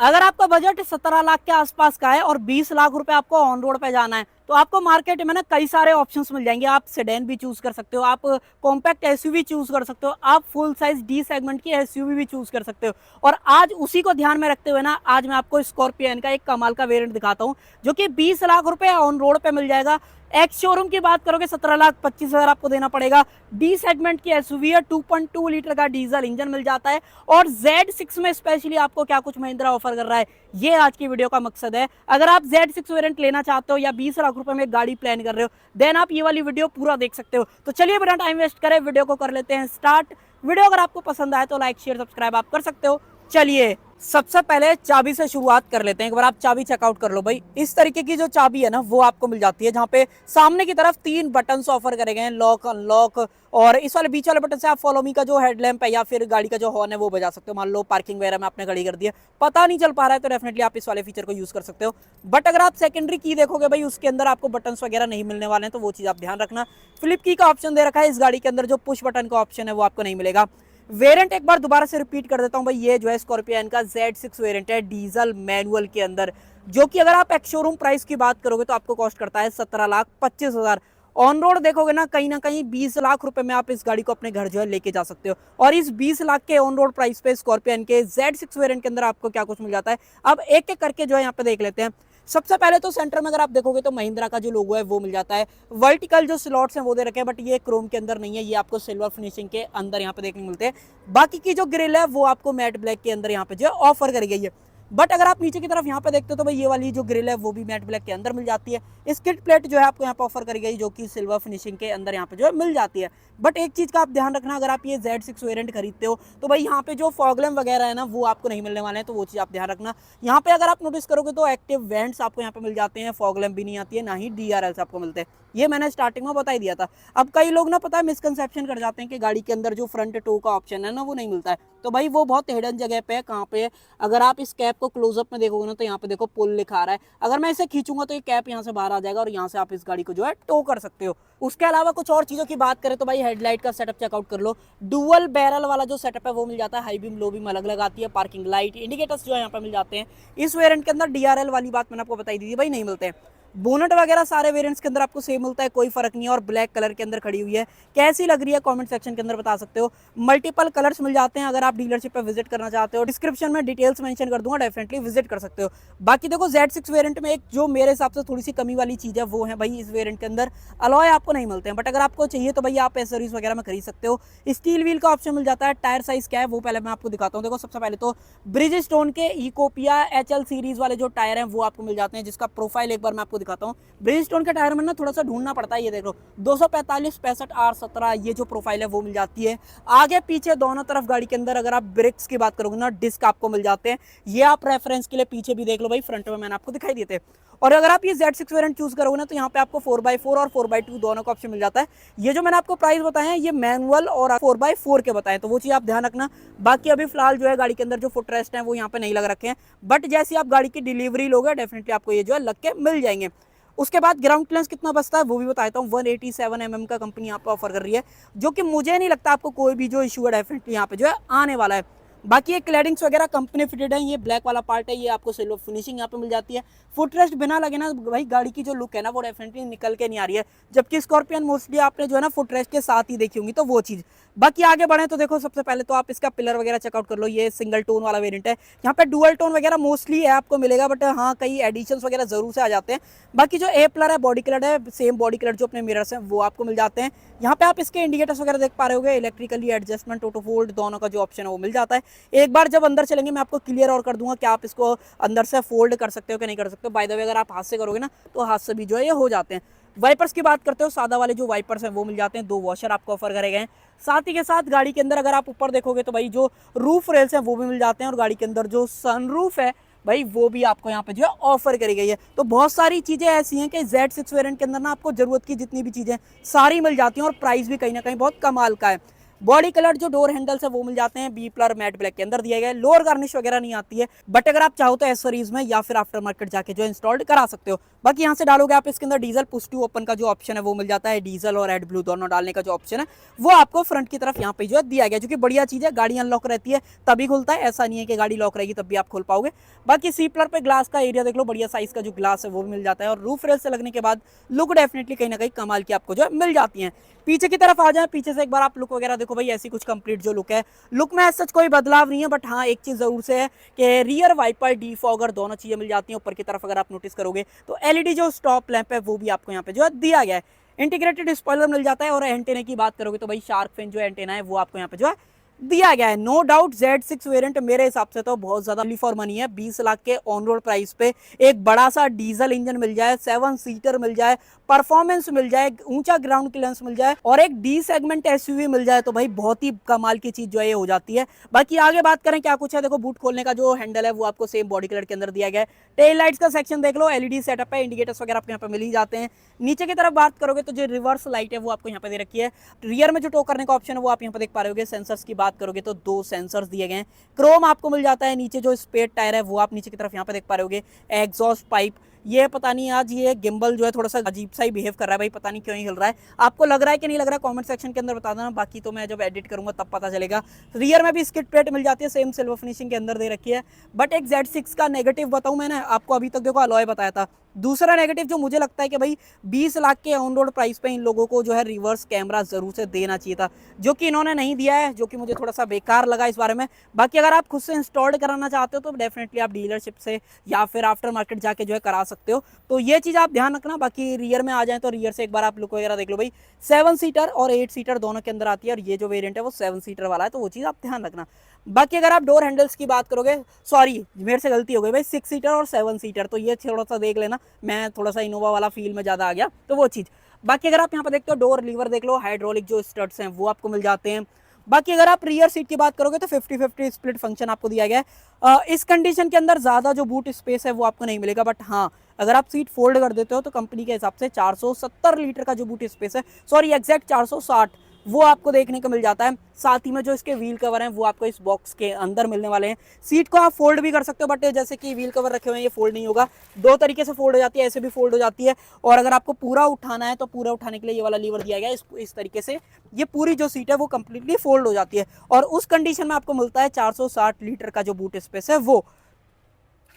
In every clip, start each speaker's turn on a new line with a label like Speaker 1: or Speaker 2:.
Speaker 1: अगर आपका बजट 17 लाख के आसपास का है और 20 लाख रुपए आपको ऑन रोड पे जाना है तो आपको मार्केट में ना कई सारे ऑप्शंस मिल जाएंगे। आप सेडान भी चूज कर सकते हो, आप कॉम्पैक्ट एसयूवी चूज कर सकते हो, आप फुल साइज डी सेगमेंट की एसयूवी भी चूज कर सकते हो। और आज उसी को ध्यान में रखते हुए ना आज मैं आपको स्कॉर्पियन का एक कमाल का वेरिएंट दिखाता हूँ जो कि 20 लाख रुपए ऑन रोड पे मिल जाएगा। एक्स शोरूम की बात करोगे 17,25,000 आपको देना पड़ेगा। डी सेगमेंट की एसयूवी है, 2.2 लीटर का डीजल इंजन मिल जाता है। और Z6 में स्पेशली आपको क्या कुछ महिंद्रा ऑफर कर रहा है, ये आज की वीडियो का मकसद है। अगर आप Z6 वेरिएंट लेना चाहते हो या 20 लाख रुपए में गाड़ी प्लान कर रहे हो देन आप ये वाली वीडियो पूरा देख सकते हो। तो चलिए बिना टाइम वेस्ट करें वीडियो को कर लेते हैं स्टार्ट। वीडियो अगर आपको पसंद आए तो लाइक शेयर सब्सक्राइब आप कर सकते हो। चलिए सबसे पहले चाबी से शुरुआत कर लेते हैं। एक बार आप चाबी चेकआउट कर लो भाई। इस तरीके की जो चाबी है ना वो आपको मिल जाती है, जहां पे सामने की तरफ 3 बटन ऑफर करे गए हैं, लॉक अनलॉक। और इस वाले बीच वाले बटन से आप फॉलो मी का जो हेडलैम्प है या फिर गाड़ी का जो हॉर्न है वो बजा सकते हो। मान लो पार्किंग वगैरह में आपने गाड़ी कर दी है, पता नहीं चल पा रहा है, तो डेफिनेटली आप इस वाले फीचर को यूज कर सकते हो। बट अगर आप सेकेंडरी की देखोगे भाई उसके अंदर आपको बटन वगैरह नहीं मिलने वाले हैं, तो वो चीज आप ध्यान रखना। फ्लिप की का ऑप्शन दे रखा है इस गाड़ी के अंदर, जो पुश बटन का ऑप्शन है वो आपको नहीं मिलेगा। वेरिएंट एक बार दोबारा से रिपीट कर देता हूं भाई, ये जो है स्कॉर्पियन का Z6 वेरिएंट है डीजल मैनुअल के अंदर, जो कि अगर आप एक्स शोरूम प्राइस की बात करोगे तो आपको कॉस्ट करता है 17,25,000। ऑन रोड देखोगे ना कहीं 20 लाख रुपए में आप इस गाड़ी को अपने घर जो है लेके जा सकते हो। और इस 20 लाख के ऑन रोड प्राइस पे स्कॉर्पियन के Z6 वेरिएंट के अंदर आपको क्या कुछ मिल जाता है, अब एक एक करके जो है यहाँ पे देख लेते हैं। सबसे पहले तो सेंटर में अगर आप देखोगे तो महिंद्रा का जो लोगो है वो मिल जाता है। वर्टिकल जो स्लॉट्स हैं वो दे रखे हैं, बट ये क्रोम के अंदर नहीं है, ये आपको सिल्वर फिनिशिंग के अंदर यहाँ पे देखने मिलते हैं। बाकी की जो ग्रिल है वो आपको मैट ब्लैक के अंदर यहाँ पे जो ऑफर करी गई है। बट अगर आप नीचे की तरफ यहाँ पे देखते हो तो भाई ये वाली जो ग्रिल है वो भी मैट ब्लैक के अंदर मिल जाती है। स्किड प्लेट जो है आपको यहाँ पे ऑफर करी गई जो कि सिल्वर फिनिशिंग के अंदर यहाँ पे जो है मिल जाती है। बट एक चीज का आप ध्यान रखना, अगर आप ये Z6 वेरिएंट खरीदते हो तो भाई यहाँ पे जो फॉगलैम्प वगैरह है ना वो आपको नहीं मिलने वाले हैं, तो वो चीज आप ध्यान रखना। यहाँ पे अगर आप नोटिस करोगे तो एक्टिव वेंट्स आपको यहाँ पे मिल जाते हैं, फॉगलैम्प भी नहीं आती है, ना ही DRLs आपको मिलते हैं। ये मैंने स्टार्टिंग में बता ही दिया था। अब कई लोग ना पता है मिसकंसेप्शन कर जाते हैं कि गाड़ी के अंदर जो फ्रंट टो का ऑप्शन है ना वो नहीं मिलता है, तो भाई वो बहुत हिडन जगह पे है। कहाँ पे है? अगर आप इस कैप को क्लोजअप में देखोगे ना तो यहाँ पे देखो पुल लिखा आ रहा है, अगर मैं इसे खींचूंगा तो ये कैप यहाँ से बाहर आ जाएगा और यहाँ से आप इस गाड़ी को जो है टो कर सकते हो। उसके अलावा कुछ और चीजों की बात करें तो भाई हेडलाइट का सेटअप चेकआउट कर लो। डुअल बैरल वाला जो सेटअप है वो मिल जाता है, हाई बीम लो बीम अलग अलग आती है, पार्किंग लाइट इंडिकेटर्स जो है यहाँ पे मिल जाते हैं। इस वेरिएंट के अंदर DRL वाली बात मैंने आपको बताई दी थी भाई, नहीं मिलते हैं। बोनट वगैरह सारे वेरिएंट्स के अंदर आपको सेम मिलता है, कोई फर्क नहीं है। और ब्लैक कलर के अंदर खड़ी हुई है, कैसी लग रही है कमेंट सेक्शन के अंदर बता सकते हो। मल्टीपल कलर्स मिल जाते हैं, अगर आप डीलरशिप पे विजिट करना चाहते हो डिस्क्रिप्शन में डिटेल्स मेंशन कर दूंगा, डेफिनेटली विजिट कर सकते हो। बाकी देखो Z6 वेरिएंट में एक जो मेरे हिसाब से थोड़ी सी कमी वाली चीज है वो है भाई इस वेरिएंट के अंदर अलॉय आपको नहीं मिलते हैं, बट अगर आपको चाहिए तो भाई आप एसेसरीज वगैरह में खरीद सकते हो। स्टील व्हील का ऑप्शन मिल जाता है। टायर साइज क्या है वो पहले मैं आपको दिखाता हूँ। देखो सबसे पहले तो ब्रिज स्टोन के इकोपिया HL सीरीज वाले जो टायर हैं वो आपको मिल जाते हैं, जिसका प्रोफाइल एक बार मैं आपको दिखाता हूँ। स्टोन के टायर में ना थोड़ा सा ढूंढना पड़ता है, ये देख लो 245 65 R17 ये जो प्रोफाइल है वो मिल जाती है। आगे पीछे दोनों तरफ गाड़ी के अंदर अगर आप ब्रेक्स की बात करोगे ना डिस्क आपको मिल जाते हैं, ये आप रेफरेंस के लिए पीछे भी देख लो भाई, फ्रंट में मैंने आपको दिखाई दिए थे। और अगर आप ये Z6 वेरिएंट चूज करोगे ना तो यहाँ पे आपको 4x4 और 4x2 दोनों का ऑप्शन मिल जाता है। ये जो मैंने आपको प्राइस बताए हैं ये मैनुअल और 4x4 के बताए, तो वो चीज आप ध्यान रखना। बाकी अभी फिलहाल जो है गाड़ी के अंदर जो फुट रेस्ट है वो यहाँ पे नहीं लग रखे हैं, बट जैसे आप गाड़ी की डिलीवरी लोगे डेफिनेटली आपको ये जो है लग के मिल जाएंगे। उसके बाद ग्राउंड क्लियरेंस कितना बचता है वो भी बताता हूँ। 187 mm का कंपनी यहाँ पे ऑफर कर रही है, जो कि मुझे नहीं लगता आपको कोई भी जो इशू है डेफिनेटली यहाँ पे जो है आने वाला है। बाकी ये क्लैडिंग्स वगैरह कंपनी फिटेड है, ये ब्लैक वाला पार्ट है, ये आपको सिल्वर फिनिशिंग यहाँ पे मिल जाती है। फुटरेस्ट बिना लगे ना भाई गाड़ी की जो लुक है ना वो डेफिनेटली निकल के नहीं आ रही है, जबकि स्कॉर्पियन मोस्टली आपने जो है ना फुटरेस्ट के साथ ही देखी होंगी, तो वो चीज़। बाकी आगे बढ़े तो देखो सबसे पहले तो आप इसका पिलर वगैरह चेकआउट कर लो। ये सिंगल टोन वाला वेरिएंट है, यहाँ पे डुअल टोन वगैरह मोस्टली है आपको मिलेगा, बट हाँ कई एडिशंस वगैरह जरूर से आ जाते हैं। बाकी जो ए पिलर है बॉडी कलर है, सेम बॉडी कलर जो अपने मिरर्स हैं वो आपको मिल जाते हैं। यहाँ पे आप इसके इंडिकेटर्स वगैरह देख पा रहे होगे, इलेक्ट्रिकली एडजस्टमेंट ऑटो फोल्ड दोनों का जो ऑप्शन है वो मिल जाता है। एक बार जब अंदर चलेंगे मैं आपको क्लियर और कर दूंगा कि आप इसको अंदर से फोल्ड कर सकते हो कि नहीं कर सकते हो। बाय द वे अगर आप हाथ से करोगे ना तो हाथ से भी जो है ये हो जाते हैं। वाइपर्स की बात करते हो, सादा वाले जो वाइपर्स हैं वो मिल जाते हैं, 2 वॉशर आपको ऑफर करे गए हैं। साथ ही के साथ गाड़ी के अंदर अगर आप ऊपर देखोगे तो भाई जो रूफ रेल्स हैं वो भी मिल जाते हैं, और गाड़ी के अंदर जो सनरूफ है भाई वो भी आपको यहाँ पे जो है ऑफर करी गई है। तो बहुत सारी चीजें ऐसी हैं कि Z6 वेरिएंट के अंदर ना आपको जरूरत की जितनी भी चीजें सारी मिल जाती हैं, और प्राइस भी कहीं ना कहीं बहुत कमाल का है। बॉडी कलर जो डोर हैंडल्स है वो मिल जाते हैं बी प्लर मैट ब्लैक के अंदर दिया गया है। लोअर गार्निश वगैरह नहीं आती है, बट अगर आप चाहो तो एसेसरीज में या फिर आफ्टर मार्केट जाके जो इंस्टॉल्ड करा सकते हो। बाकी यहाँ से डालोगे आप इसके अंदर डीजल पुश टू ओपन का जो ऑप्शन है वो मिल जाता है, डीजल और एड ब्लू दोनों डालने का जो ऑप्शन है वो आपको फ्रंट की तरफ यहाँ पे जो है दिया गया, जो कि बढ़िया चीज है। गाड़ी अनलॉक रहती है तभी खुलता है, ऐसा नहीं है कि गाड़ी लॉक रहेगी तब भी आप खोल पाओगे। बाकी सी प्लर पे ग्लास का एरिया देख लो, बढ़िया साइज का जो ग्लास है वो भी मिल जाता है, और रूफ रेल से लगने के बाद लुक डेफिनेटली कहीं ना कहीं कमाल की आपको जो है मिल जाती है। पीछे की तरफ आ जाए, पीछे से एक बार आप लुक वगैरह देखो भाई, ऐसी कुछ कंप्लीट जो लुक है, लुक में ऐसा कोई बदलाव नहीं है, बट हाँ एक चीज जरूर से है कि रियर वाइपर डीफॉगर दोनों चीजें मिल जाती हैं। ऊपर की तरफ अगर आप नोटिस करोगे तो एलईडी जो स्टॉप लैंप है वो भी आपको यहाँ पे जो है दिया गया है। इंटीग्रेटेड स्पॉइलर मिल जाता है, और एंटेना की बात करोगे तो भाई शार्क फिन जो एंटेना है वो आपको यहाँ पे जो है दिया गया है। नो डाउट Z6 वेरिएंट मेरे हिसाब से तो बहुत ज्यादा फॉर मनी है। 20 लाख के ऑन रोड प्राइस पे एक बड़ा सा डीजल इंजन मिल जाए, 7 सीटर मिल जाए, परफॉर्मेंस मिल जाए, ऊंचा ग्राउंड क्लियरेंस मिल जाए, और एक डी सेगमेंट एसयूवी मिल जाए, तो भाई बहुत ही कमाल की चीज जो है ये हो जाती है। बाकी आगे बात करें क्या कुछ है, देखो बूट खोलने का जो हैंडल है वो आपको सेम बॉडी कलर के अंदर दिया गया है। टेल लाइट्स का सेक्शन देख लो, एलईडी सेटअप है, इंडिकेटर्स वगैरह आपको यहाँ पे मिल ही जाते हैं। नीचे की तरफ बात करोगे तो जो रिवर्स लाइट है वो आपको यहाँ पे दे रखी है। रियर में जो टो करने का ऑप्शन है वो आप यहाँ पे देख पा रहे होगे। सेंसर्स की बात करोगे तो 2 सेंसर्स दिए गए हैं, क्रोम आपको मिल जाता है। नीचे जो स्पेयर टायर है वो आप नीचे की तरफ यहाँ पे देख पा रहे होगे। एग्जॉस्ट पाइप, ये पता नहीं आज ये गिम्बल जो है थोड़ा सा अजीब सा ही बिहेव कर रहा है भाई, पता नहीं क्यों ही हिल रहा है। आपको लग रहा है कि नहीं लग रहा है, कमेंट सेक्शन के अंदर बता देना, बाकी तो मैं जब एडिट करूंगा तब पता चलेगा। रियर में भी स्किड प्लेट मिल जाती है, सेम सिल्वर फिनिशिंग के अंदर दे रखी है। बट एक Z6 का नेगेटिव बताऊं, मैंने आपको अभी तक देखो अलॉय बताया था। दूसरा नेगेटिव जो मुझे लगता है कि भाई 20 लाख के ऑन रोड प्राइस पे इन लोगों को जो है रिवर्स कैमरा जरूर से देना चाहिए था, जो कि इन्होंने नहीं दिया है, जो कि मुझे थोड़ा सा बेकार लगा इस बारे में। बाकी अगर आप खुद से इंस्टॉल कराना चाहते हो तो डेफिनेटली आप डीलरशिप से या फिर आफ्टर मार्केट जाके जो है करा सकते हो, तो ये चीज आप ध्यान रखना। बाकी रियर में आ जाए तो रियर से एक बार आप लुक वगैरह देख लो भाई, 7 सीटर और 8 सीटर दोनों के अंदर आती है, और ये जो वेरिएंट है वो 7 सीटर वाला है, तो वो चीज आप ध्यान रखना। बाकी अगर आप डोर हैंडल्स की बात करोगे, सॉरी मेरे से गलती हो गई भाई, 6 सीटर और 7 सीटर, तो ये थोड़ा सा देख लेना, मैं थोड़ा सा इनोवा वाला फील में ज्यादा आ गया, तो वो चीज। बाकी अगर आप यहाँ पे देखते हो डोर लीवर देख लो, हाइड्रोलिक जो स्टड्स हैं वो आपको मिल जाते हैं। बाकी अगर आप रियर सीट की बात करोगे तो 50-50 स्प्लिट फंक्शन आपको दिया गया है। इस कंडीशन के अंदर ज्यादा जो बूट स्पेस है वो आपको नहीं मिलेगा, बट हाँ अगर आप सीट फोल्ड कर देते हो तो कंपनी के हिसाब से 470 लीटर का जो बूट स्पेस है, सॉरी एग्जैक्ट 460, वो आपको देखने को मिल जाता है। साथ ही में जो इसके व्हील कवर हैं वो आपको इस बॉक्स के अंदर मिलने वाले हैं। सीट को आप फोल्ड भी कर सकते हो, बट जैसे कि व्हील कवर रखे हुए हैं ये फोल्ड नहीं होगा, 2 तरीके से फोल्ड हो जाती है, ऐसे भी फोल्ड हो जाती है, और अगर आपको पूरा उठाना है तो पूरा उठाने के लिए ये वाला लीवर दिया गया है, इस तरीके से ये पूरी जो सीट है वो कंप्लीटली फोल्ड हो जाती है, और उस कंडीशन में आपको मिलता है 460 लीटर का जो बूट स्पेस है वो।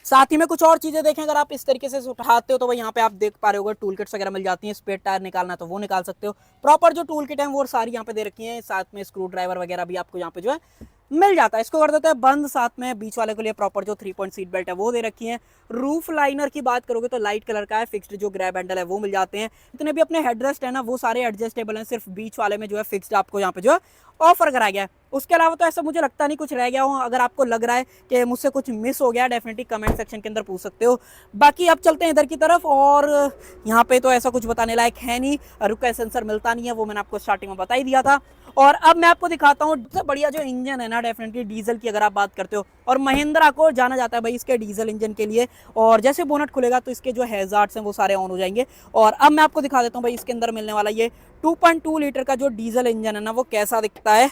Speaker 1: साथ ही में कुछ और चीजें देखें, अगर आप इस तरीके से उठाते हो तो भाई यहाँ पे आप देख पा रहे होगे टूल किट्स वगैरह मिल जाती हैं, स्पेयर टायर निकालना तो वो निकाल सकते हो। प्रॉपर जो टूल किट है वो सारी यहाँ पे दे रखी है, साथ में स्क्रू ड्राइवर वगैरह भी आपको यहाँ पे जो है मिल जाता है। इसको कर देते हैं बंद, साथ में बीच वाले के लिए प्रॉपर जो 3 पॉइंट सीट बेल्ट है वो दे रखी है। रूफ लाइनर की बात करोगे तो लाइट कलर का है, फिक्स्ड जो ग्रैब हैंडल है वो मिल जाते हैं। इतने भी अपने हेडरेस्ट है ना वो सारे एडजस्टेबल हैं, सिर्फ बीच वाले में जो है फिक्स्ड आपको यहाँ पे जो है ऑफर कराया गया है। उसके अलावा तो ऐसा मुझे लगता नहीं कुछ रह गया हो। अगर आपको लग रहा है कि मुझसे कुछ मिस हो गया, डेफिनेटली कमेंट सेक्शन के अंदर पूछ सकते हो। बाकी अब चलते हैं इधर की तरफ, और यहाँ पे तो ऐसा कुछ बताने लायक है नहीं, रुका सेंसर मिलता नहीं है, वो मैंने आपको स्टार्टिंग में बता ही दिया था। और अब मैं आपको दिखाता हूँ सबसे बढ़िया जो इंजन है ना, डेफिनेटली डीजल की अगर आप बात करते हो, और महिंद्रा को जाना जाता है भाई इसके डीजल इंजन के लिए, और जैसे बोनट खुलेगा तो इसके जो हैजार्ड्स हैं वो सारे ऑन हो जाएंगे। और अब मैं आपको दिखा देता हूँ भाई इसके अंदर मिलने वाला ये 2.2 लीटर का जो डीजल इंजन है ना वो कैसा दिखता है।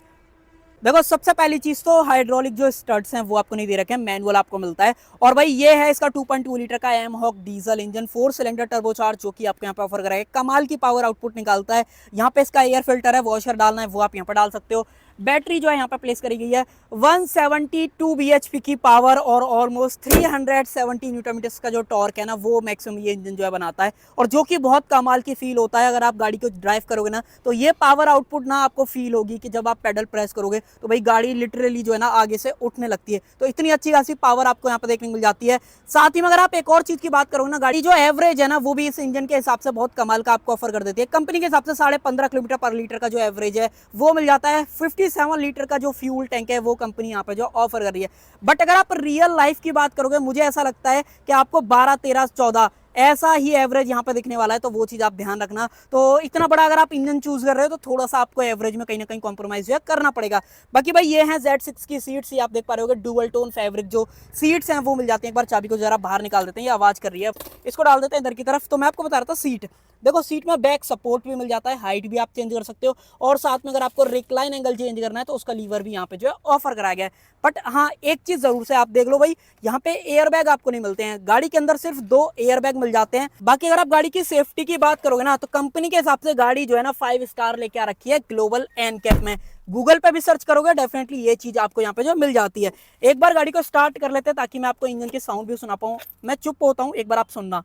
Speaker 1: देखो सबसे पहली चीज तो हाइड्रोलिक जो स्टड्स हैं वो आपको नहीं दे रखे हैं, मैनुअल आपको मिलता है। और भाई ये है इसका 2.2 लीटर का mHawk diesel engine, 4 cylinder turbocharge, जो कि आपको यहाँ पे ऑफर कराएगा, कमाल की पावर आउटपुट निकालता है। यहाँ पे इसका एयर फिल्टर है, वॉशर डालना है वो आप यहाँ पे डाल सकते हो। बैटरी जो है यहाँ पे प्लेस करी गई है 172 bhp की पावर, और ऑलमोस्ट 370 न्यूटन मीटर्स का जो टॉर्क है ना वो मैक्सिमम ये इंजन जो है बनाता है, और जो कि बहुत कमाल की फील होता है। अगर आप गाड़ी को ड्राइव करोगे ना तो ये पावर आउटपुट ना आपको फील होगी कि जब आप पेडल प्रेस करोगे तो भाई गाड़ी लिटरली जो है ना आगे से उठने लगती है, तो इतनी अच्छी खासी पावर आपको यहाँ पे देखने को मिल जाती है। साथ ही में अगर आप एक और चीज की बात करोगे ना, गाड़ी जो एवरेज है ना वो भी इस इंजन के हिसाब से बहुत कमाल का आपको ऑफर कर देती है। कंपनी के हिसाब से 15.5 किलोमीटर पर लीटर का जो एवरेज है वो मिल जाता है। 57 लीटर का जो फ्यूल टैंक है वो कंपनी यहाँ पे जो ऑफर कर रही है। बट अगर आप रियल लाइफ की बात करोगे, मुझे ऐसा लगता है कि आपको 12, 13, 14 ऐसा ही एवरेज यहाँ पे दिखने वाला है, तो वो चीज आप ध्यान रखना। तो इतना बड़ा अगर आप इंजन चूज कर रहे हो तो थोड़ा सा आपको एवरेज में कहीं ना कहीं कॉम्प्रोमाइज जो है करना पड़ेगा। बाकी भाई ये है Z6 की सीट्स, ये आप देख पा रहे हो डुअल टोन फैब्रिक जो सीट्स हैं वो मिल जाती है। एक बार चाबी को जरा बाहर निकाल देते हैं, ये आवाज कर रही है, इसको डाल देते हैं इधर की तरफ। तो मैं आपको बता रहा था सीट, देखो सीट में बैक सपोर्ट भी मिल जाता है, हाइट भी आप चेंज कर सकते हो, और साथ में अगर आपको रिक्लाइन एंगल चेंज करना है तो उसका लीवर भी यहाँ पे जो है ऑफर कराया गया है। बट हाँ एक चीज जरूर से आप देख लो भाई, यहाँ पे एयर बैग आपको नहीं मिलते हैं, गाड़ी के अंदर सिर्फ 2 एयर बैग मिल जाते हैं। बाकी अगर आप गाड़ी की सेफ्टी की बात करोगे ना, तो कंपनी के हिसाब से गाड़ी जो है ना 5 स्टार लेके आ रखी है ग्लोबल एनकैप में। गूगल पे भी सर्च करोगे डेफिनेटली ये चीज आपको यहाँ पे जो मिल जाती है। एक बार गाड़ी को स्टार्ट कर लेते हैं ताकि मैं आपको इंजन की साउंड भी सुना पाऊँ। मैं चुप होता हूँ, एक बार आप सुनना।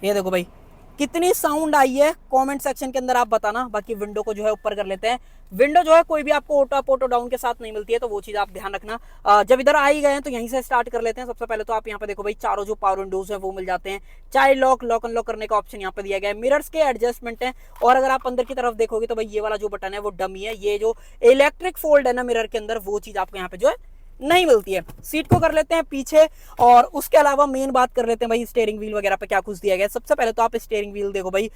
Speaker 1: ये देखो भाई कितनी साउंड आई है, कमेंट सेक्शन के अंदर आप बताना। बाकी विंडो को जो है ऊपर कर लेते हैं। विंडो जो है कोई भी आपको ऑटो अप ऑटो डाउन के साथ नहीं मिलती है, तो वो चीज आप ध्यान रखना। जब इधर आ ही गए हैं तो यहीं से स्टार्ट कर लेते हैं। सबसे पहले तो आप यहाँ पे देखो भाई चारों जो पावर विंडोज है वो मिल जाते हैं। चाइल्ड लॉक, लॉक अनलॉक करने का ऑप्शन यहाँ पे दिया गया है। मिरर्स के एडजस्टमेंट है, और अगर आप अंदर की तरफ देखोगे तो भाई ये वाला जो बटन है वो डमी है। ये जो इलेक्ट्रिक फोल्ड है ना मिरर के अंदर, वो चीज आपको यहाँ पे जो है नहीं मिलती है। सीट को कर लेते हैं पीछे, और उसके अलावा मेन बात कर लेते हैं भाई स्टीयरिंग व्हील वगैरह पे क्या कुछ दिया गया है। सबसे पहले तो आप स्टीयरिंग व्हील देखो भाई,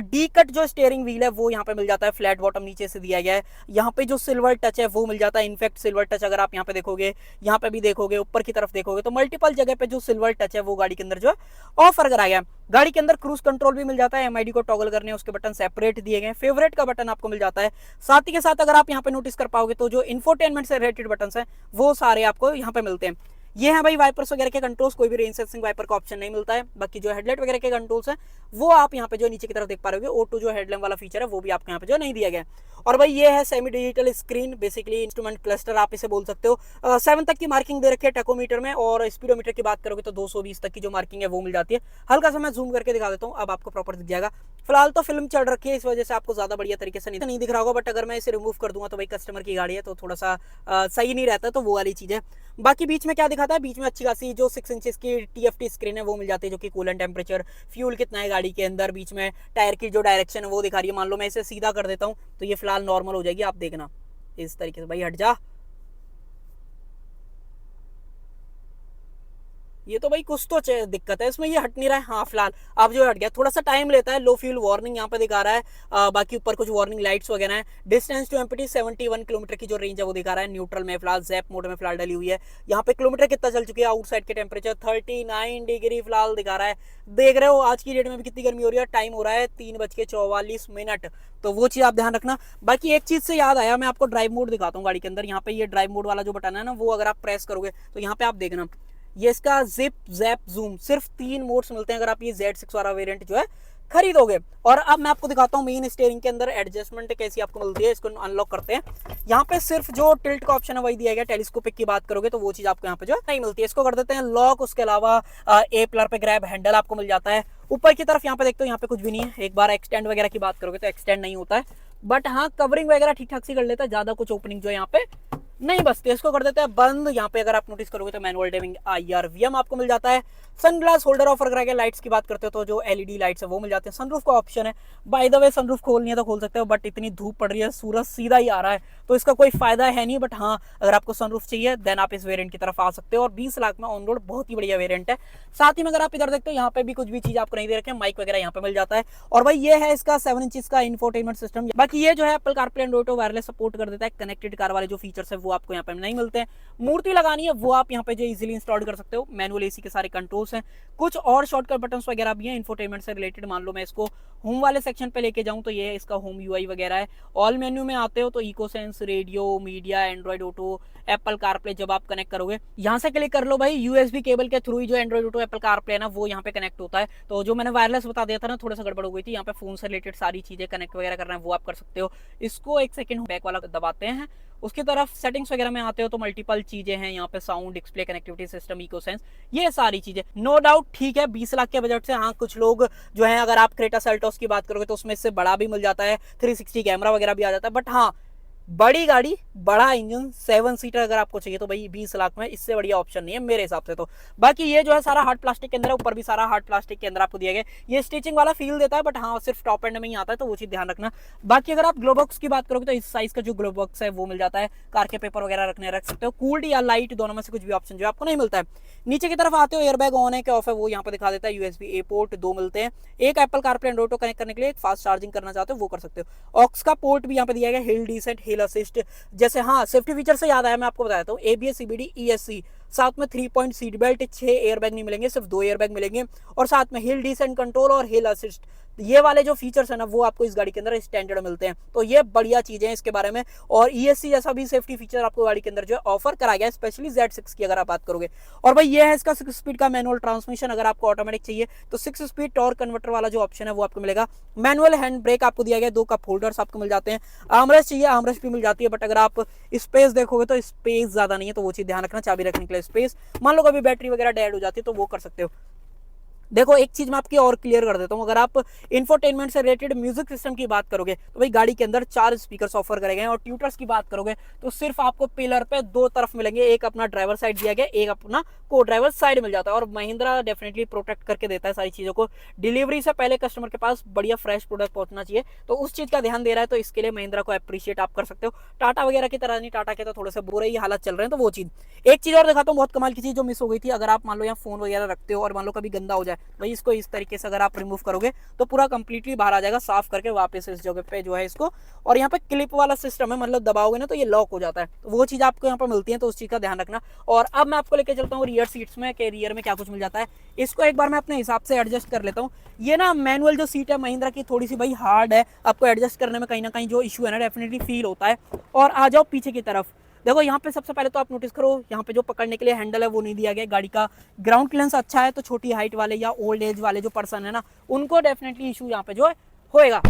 Speaker 1: डी कट जो स्टीयरिंग व्हील है वो यहाँ पे मिल जाता है, फ्लैट बॉटम नीचे से दिया गया है। यहाँ पे जो सिल्वर टच है वो मिल जाता है। इनफैक्ट सिल्वर टच अगर आप यहाँ पे देखोगे, यहाँ पे भी देखोगे, ऊपर की तरफ देखोगे तो मल्टीपल जगह पे जो सिल्वर टच है वो गाड़ी के अंदर जो है ऑफर कराया गया है। गाड़ी के अंदर क्रूज कंट्रोल भी मिल जाता है, एमआईडी को टॉगल करने उसके बटन सेपरेट दिए गए। फेवरेट का बटन आपको मिल जाता है। साथ ही के साथ अगर आप यहाँ पे नोटिस कर पाओगे तो जो इंफोटेनमेंट से रिलेटेड बटन है वो सारे आपको यहाँ पे मिलते हैं। ये है भाई वाइपर्स वगैरह के कंट्रोल्स, कोई भी रेन सेंसिंग वाइपर का ऑप्शन नहीं मिलता है। बाकी जो हेडलाइट वगैरह के कंट्रोल्स हैं वो आप यहाँ पे जो नीचे की तरफ देख पा रहे हो, ऑटो जो हेडलैम्प वाला फीचर है वो भी आपको यहाँ पे जो नहीं दिया गया है। और भाई ये है semi digital screen, basically instrument cluster आप इसे बोल सकते हो। 7 तक की मार्किंग दे रखी है टेकोमीटर में, और स्पीडोमीटर की बात करोगे तो 220 तक की जो मार्किंग है वो मिल जाती है। हल्का सा मैं जूम करके दिखा देता हूँ, अब आपको प्रॉपर दिख जाएगा। फिलहाल तो फिल्म चढ़ रखी है, इस वजह से आपको ज्यादा बढ़िया तरीके से नहीं दिख रहा होगा, बट अगर मैं इसे रिमूव कर दूंगा तो भाई कस्टमर की गाड़ी है तो थोड़ा सा सही नहीं रहता, तो वो वाली चीज है। बाकी बीच में क्या दिखाता है, बीच में अच्छी खासी जो 6 इंचेस की TFT स्क्रीन है वो मिल जाती है, जो कि कूलेंट टेम्परेचर, फ्यूल कितना है गाड़ी के अंदर, बीच में टायर की जो डायरेक्शन है वो दिखा रही है। मान लो मैं इसे सीधा कर देता हूँ तो ये फिलहाल नॉर्मल हो जाएगी, आप देखना इस तरीके से। भाई हट जा, ये तो भाई कुछ तो दिक्कत है इसमें, ये हट नहीं रहा है। हाँ फिलहाल अब जो हट गया, थोड़ा सा टाइम लेता है। लो फ्यूल वार्निंग यहाँ पे दिखा रहा है। बाकी ऊपर कुछ वार्निंग लाइट्स वगैरह है। डिस्टेंस टू एम्प्टी 71 किलोमीटर की जो रेंज है वो दिखा रहा है। न्यूट्रल में फिलहाल जैप मोड में फिलहाल डली हुई है। यहाँ पे किलोमीटर कितना चल चुकी है, आउटसाइड के टेम्परेचर 39 डिग्री फिलहाल दिखा रहा है। देख रहे हो आज की डेट में भी कितनी गर्मी हो रही है। टाइम हो रहा है 3:44, तो वो चीज आप ध्यान रखना। बाकी एक चीज से याद आया, मैं आपको ड्राइव मोड दिखाता हूँ गाड़ी के अंदर। यहाँ पे ये ड्राइव मोड वाला जो बटन है ना, वो अगर आप प्रेस करोगे तो यहाँ पे आप देखना, ये इसका जिप जैप जूम, सिर्फ 3 मोड्स मिलते हैं अगर आप ये Z6 वाला वेरिएंट जो है खरीदोगे। और अब मैं आपको दिखाता हूँ मेन स्टीयरिंग के अंदर एडजस्टमेंट कैसी आपको मिलती है। इसको अनलॉक करते हैं। यहाँ पे सिर्फ जो टिल्ट का ऑप्शन है वही दिया गया। टेलीस्कोपिक की बात करोगे तो वो चीज आपको यहाँ पे जो है नहीं मिलती है। इसको कर देते हैं लॉक। उसके अलावा ए पिलर पे ग्रैब हैंडल आपको मिल जाता है। ऊपर की तरफ यहाँ पे देखते हो, यहाँ पे कुछ भी नहीं है। एक बार एक्सटेंड वगैरह की बात करोगे तो एक्सटेंड नहीं होता है, बट हाँ कवरिंग वगैरह ठीक ठाक सी कर लेता है, ज्यादा कुछ ओपनिंग जो है यहाँ पे नहीं बसती। इसको कर देते हैं बंद। यहाँ पे अगर आप नोटिस करोगे तो मैनुअल डिमिंग IRVM आपको मिल जाता है। सनग्लास होल्डर ऑफर करा गया। लाइट्स की बात करते हो तो जो LED लाइट्स है वो मिल जाते हैं। सनरूफ का ऑप्शन है, बाय द वे सनरूफ खोलनी है तो खोल सकते हो, बट इतनी धूप पड़ रही है, सूरज सीधा ही आ रहा है तो इसका कोई फायदा है नहीं। बट हाँ अगर आपको सनरूफ चाहिए देन आप इस वेरिएंट की तरफ आ सकते हो, और 20 लाख में ऑन रोड बहुत ही बढ़िया वेरिएंट है। साथ ही में अगर आप इधर देखते हो यहाँ पे भी कुछ भी चीज आपको नहीं दे रखे, माइक वगैरह यहाँ पे मिल जाता है। और भाई ये है इसका 7 इंच का इंफोटेनमेंट सिस्टम। बाकी ये जो है Apple CarPlay Android wireless support कर देता है। कनेक्टेड कार वाले जो फीचर्स है वो आपको यहाँ पे नहीं मिलते हैं। मूर्ति लगानी है वो आप यहाँ पे जो इजीली इंस्टॉल कर सकते हो। मैनुअल AC के सारे कंट्रोल्स हैं। कुछ और शॉर्टकट बटन्स वगैरह भी हैं इंफोटेनमेंट से रिलेटेड। मान लो मैं इसको होम वाले सेक्शन पे लेके जाऊं तो ये इसका होम UI वगैरह है। ऑल मेन्यू में आते हो तो ecosense, radio, media, Android Auto, Apple CarPlay जब आप कनेक्ट करोगे यहाँ से क्लिक कर लो भाई। USB केबल के थ्रू ही जो एंड्रॉइड ऑटो एप्पल कारप्ले है ना वो यहाँ पे कनेक्ट होता है। तो जो मैंने वायरलेस बता दिया था ना, थोड़ा सा गड़बड़ हो गई थी। यहाँ पे फोन से रिलेटेड सारी चीजें कनेक्ट वगैरह करना है वो आप कर सकते हो। इसको एक सेकंड बैक वाला दबाते हैं। उसकी तरफ सेटिंग्स वगैरह में आते हो तो मल्टीपल चीजें हैं यहाँ पे, साउंड, डिस्प्ले, कनेक्टिविटी सिस्टम, इकोसेंस, ये सारी चीजें नो डाउट ठीक है 20 लाख के बजट से। हाँ कुछ लोग जो है, अगर आप क्रेटा सेल्टोस की बात करोगे तो उसमें इससे बड़ा भी मिल जाता है, 360 कैमरा वगैरह भी आ जाता है। बट हाँ बड़ी गाड़ी, बड़ा इंजन, 7 सीटर अगर आपको चाहिए तो भाई 20 लाख में इससे बढ़िया ऑप्शन नहीं है मेरे हिसाब से तो। बाकी ये जो है सारा हार्ड प्लास्टिक के अंदर है, ऊपर भी सारा हार्ड प्लास्टिक के अंदर आपको दिया गया है। ये स्टिचिंग वाला फील देता है, बट हाँ सिर्फ टॉप एंड में ही आता है, तो वो चीज ध्यान रखना। बाकी अगर आप ग्लो बॉक्स की बात करोगे तो इस साइज का जो ग्लो बॉक्स है वो मिल जाता है, कार के पेपर वगैरह रखने रख सकते हो। कूल्ड या लाइट दोनों में से कुछ भी ऑप्शन जो आपको नहीं मिलता है। नीचे की तरफ आते हो, एयरबैग ऑन है क्या ऑफ है वो यहाँ पे दिखा देता है। यूएसबी ए पोर्ट 2 मिलते हैं, एक एप्पल कारप्ले एंड्रॉइड को कनेक्ट करने के लिए, एक फास्ट चार्जिंग करना चाहते हो वो कर सकते हो। ऑक्स का पोर्ट भी यहाँ पे दिया गया, हिल डिसेंट, हिल असिस्ट, जैसे हाँ सेफ्टी फीचर से याद आया मैं आपको बताता हूँ, एबीएस सीबीडी ईएससी, साथ में 3 पॉइंट सीट बेल्ट, 6 एयरबैग नहीं मिलेंगे, सिर्फ 2 एयरबैग मिलेंगे, और साथ में हिल डिसेंट कंट्रोल और हिल असिस्ट। ये वाले जो फीचर्स है ना वो आपको इस गाड़ी के अंदर स्टैंडर्ड मिलते हैं, तो ये बढ़िया चीजें हैं इसके बारे में। और ईएससी जैसा भी सेफ्टी फीचर आपको गाड़ी के अंदर जो है ऑफर करा गया है, स्पेशली Z6 की अगर आप बात करोगे। और भाई ये है इसका 6 स्पीड का मैनुअल ट्रांसमिशन, अगर आपको ऑटोमेटिक चाहिए तो 6 स्पीड टॉर्क कन्वर्टर वाला जो ऑप्शन है वो आपको मिलेगा। मैनुअल हैंड ब्रेक आपको दिया गया, 2 कप होल्डर्स आपको मिल जाते हैं। आर्मरेस्ट चाहिए, आर्मरेस्ट भी मिल जाती है, बट अगर आप स्पेस देखोगे तो स्पेस ज्यादा नहीं है, तो वो चीज ध्यान रखना। चाबी रखने के लिए स्पेस, मान लो कभी बैटरी वगैरह डेड हो जाती है तो वो कर सकते हो। देखो एक चीज मैं आपकी और क्लियर कर देता हूँ, अगर आप इंफोटेनमेंट से रिलेटेड म्यूजिक सिस्टम की बात करोगे तो भाई गाड़ी के अंदर 4 स्पीकर्स ऑफर करे गए हैं। और ट्यूटर्स की बात करोगे तो सिर्फ आपको पिलर पे 2 तरफ मिलेंगे, एक अपना ड्राइवर साइड दिया गया, एक अपना को ड्राइवर साइड मिल जाता है। और महिंद्रा डेफिनेटली प्रोटेक्ट करके देता है सारी चीजों को। डिलीवरी से पहले कस्टमर के पास बढ़िया फ्रेश प्रोडक्ट पहुंचना चाहिए, तो उस चीज का ध्यान दे रहा है, तो इसके लिए महिंद्रा को अप्रिशिएट आप कर सकते हो। टाटा वगैरह की तरह नहीं, टाटा के तो थोड़े से बुरे ही हालत चल रहे हैं, तो वो चीज। एक चीज और दिखाता हूँ, बहुत कमाल की चीज जो मिस हो गई थी, अगर आप मान लो यहाँ फोन वगैरह रखते हो और मान लो कभी गंदा हो जाए, भाई इसको इस तरीके से अगर आप रिमूव करोगे तो पूरा कंप्लीटली बाहर आ जाएगा, साफ करके वापस इस जगह पे जो है इसको। और यहाँ पे क्लिप वाला सिस्टम है, मतलब दबाओगे ना तो ये लॉक हो जाता है, तो वो चीज आपको यहाँ पे मिलती है, तो उस चीज का ध्यान रखना। और अब मैं आपको लेके चलता हूँ रियर सीट्स में, कि रियर में क्या कुछ मिल जाता है। इसको एक बार मैं अपने हिसाब से एडजस्ट कर लेता हूँ। ये ना मैनुअल जो सीट है महिंद्रा की थोड़ी सी भाई हार्ड है, आपको एडजस्ट करने में कहीं ना कहीं जो इशू है ना डेफिनेटली फील होता है। और आ जाओ पीछे की तरफ, देखो यहाँ पे सबसे पहले तो आप नोटिस करो, यहाँ पे जो पकड़ने के लिए हैंडल है वो नहीं दिया गया। गाड़ी का ग्राउंड क्लियरेंस अच्छा है, तो छोटी हाइट वाले या ओल्ड एज वाले जो पर्सन है ना उनको डेफिनेटली इशू यहाँ पे जो है होएगा।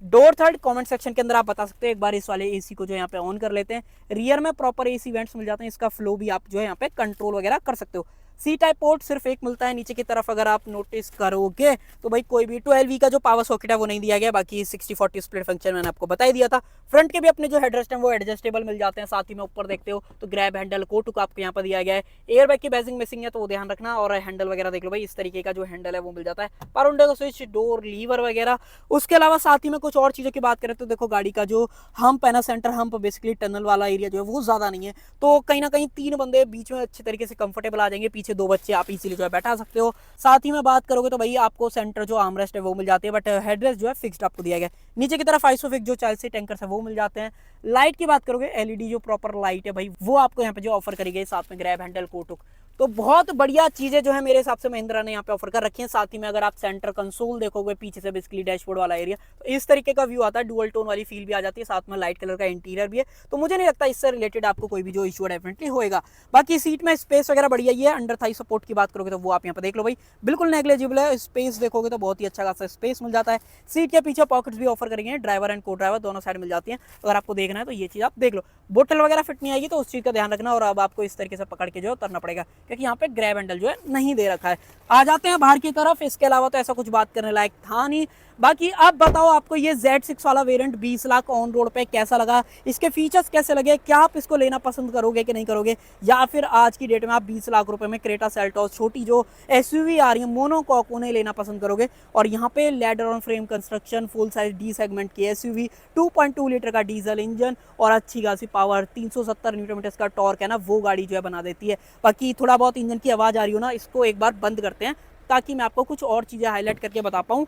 Speaker 1: डोर थर्ड कमेंट सेक्शन के अंदर आप बता सकते हो। एक बार इस वाले एसी को जो यहाँ पे ऑन कर लेते हैं, रियर में प्रॉपर एसी वेंट्स मिल जाते हैं, इसका फ्लो भी आप जो है यहाँ पे कंट्रोल वगैरह कर सकते हो। सी टाइप पोर्ट सिर्फ एक मिलता है। नीचे की तरफ अगर आप नोटिस करोगे तो भाई कोई भी 12V का जो पावर सॉकेट है वो नहीं दिया गया, बाकी 60-40 स्प्लिट फंक्शन मैंने आपको बता ही दिया था। फ्रंट के भी अपने जो हेडरेस्ट हैं वो एडजस्टेबल मिल जाते हैं, साथ ही में ऊपर देखते हो तो ग्रैब हैंडल कोटुक आपको यहाँ पर दिया गया है। एयर बैग की बैजिंग मिसिंग है तो वो ध्यान रखना। और हैंडल वगैरह देख लो भाई, इस तरीके का जो हैंडल है वो मिल जाता है। पारुंडे का स्विच, डोर लीवर वगैरह। उसके अलावा साथ ही में कुछ और चीज़ों की बात करें तो देखो गाड़ी का जो हम्प है ना, सेंटर हम्प, बेसिकली टनल वाला एरिया जो है वो ज़्यादा नहीं है, तो कहीं ना कहीं 3 बंदे बीच में अच्छे तरीके से कंफर्टेबल आ जाएंगे। पीछे 2 बच्चे आप इसीलिए जो है बैठा सकते हो। साथ ही में बात करोगे तो भाई आपको सेंटर जो आर्मरेस्ट है वो मिल जाती है, बट हेडरेस्ट जो है फिक्स्ड आपको दिया गया। नीचे की तरफ आइसोफिक जो चाइल्ड सीट टैंकर्स है वो मिल जाते हैं। लाइट की बात करोगे, एलईडी जो प्रॉपर लाइट है भाई वो आपको यहाँ पे जो ऑफर करी गई, साथ में ग्रैब हैंडल कोटुक, तो बहुत बढ़िया चीजें जो है मेरे हिसाब से महिंद्रा ने यहाँ पे ऑफर कर रखी है। साथ ही में अगर आप सेंटर कंसोल देखोगे पीछे से बेसिकली डैशबोर्ड वाला एरिया, तो इस तरीके का व्यू आता है, डुअल टोन वाली फील भी आ जाती है, साथ में लाइट कलर का इंटीरियर भी है, तो मुझे नहीं लगता इससे रिलेटेड आपको कोई भी जो इशू डेफिनेटली होएगा। बाकी सीट में स्पेस वगैरह बढ़िया ही है। अंडर थाई सपोर्ट की बात करोगे तो वो आप यहाँ पे देख लो भाई, बिल्कुल नेग्लेजिबल है। स्पेस देखोगे तो बहुत ही अच्छा खासा स्पेस मिल जाता है। सीट के पीछे पॉकेट्स भी ऑफर करेंगे, ड्राइवर एंड को ड्राइवर दोनों साइड मिल जाती है। अगर आपको देखना है तो ये चीज आप देख लो। बोतल वगैरह फिट नहीं आएगी तो उस चीज का ध्यान रखना। और अब आपको इस तरीके से पकड़ के जो है उतरना पड़ेगा, क्योंकि यहाँ पे ग्रैब हैंडल जो है नहीं दे रखा है। आ जाते हैं बाहर की तरफ, इसके अलावा तो ऐसा कुछ बात करने लायक था नहीं। बाकी आप बताओ आपको ये Z6 वाला वेरिएंट 20 लाख ऑन रोड पे कैसा लगा, इसके फीचर्स कैसे लगे, क्या आप इसको लेना पसंद करोगे कि नहीं करोगे, या फिर आज की डेट में आप 20 लाख रुपए में क्रेटा सेल्टॉस छोटी जो एसयूवी आ रही है मोनोकॉक उन्हें लेना पसंद करोगे। और यहाँ पे ladder on frame construction, full size D segment की एसयूवी, 2.2 लीटर का डीजल इंजन और अच्छी खासी पावर, 370 न्यूटन मीटर का टॉर्क है ना, वो गाड़ी जो है बना देती है। बाकी थोड़ा बहुत इंजन की आवाज आ रही हो ना, इसको एक बार बंद करते हैं ताकि मैं आपको कुछ और चीजें हाईलाइट करके बता पाऊँ।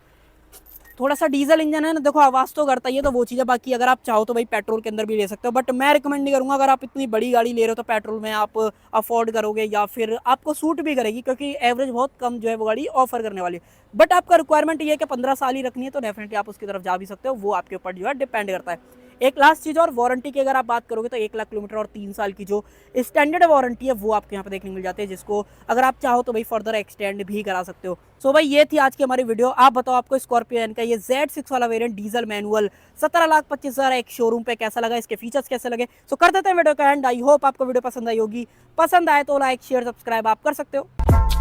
Speaker 1: थोड़ा सा डीजल इंजन है ना, देखो आवाज तो करता ही है, तो वो चीज़ है। बाकी अगर आप चाहो तो भाई पेट्रोल के अंदर भी ले सकते हो, बट मैं रिकमेंड नहीं करूंगा। अगर आप इतनी बड़ी गाड़ी ले रहे हो तो पेट्रोल में आप अफोर्ड करोगे या फिर आपको सूट भी करेगी, क्योंकि एवरेज बहुत कम जो है वो गाड़ी ऑफर करने वाली है। बट आपका रिक्वायरमेंट ये है कि 15 साल ही रखनी है, तो डेफिनेटली आप उसकी तरफ जा भी सकते हो, वो आपके ऊपर जो है डिपेंड करता है। एक लास्ट चीज़ और, वारंटी की अगर आप बात करोगे तो 1 लाख किलोमीटर और 3 साल की जो स्टैंडर्ड वारंटी है वो आपको यहाँ पे देखने मिल जाती है, जिसको अगर आप चाहो तो भाई फर्दर एक्सटेंड भी करा सकते हो। सो भाई ये थी आज की हमारी वीडियो। आप बताओ आपको स्कॉर्पियन का ये Z6 वाला वेरिएंट डीजल मैनुअल 17,25,000 एक शोरूम पे कैसा लगा, इसके फीचर्स कैसे लगे। सो कर देते हैं वीडियो का एंड। आई होप आपको वीडियो पसंद आई होगी। पसंद आए तो लाइक शेयर सब्सक्राइब आप कर सकते हो।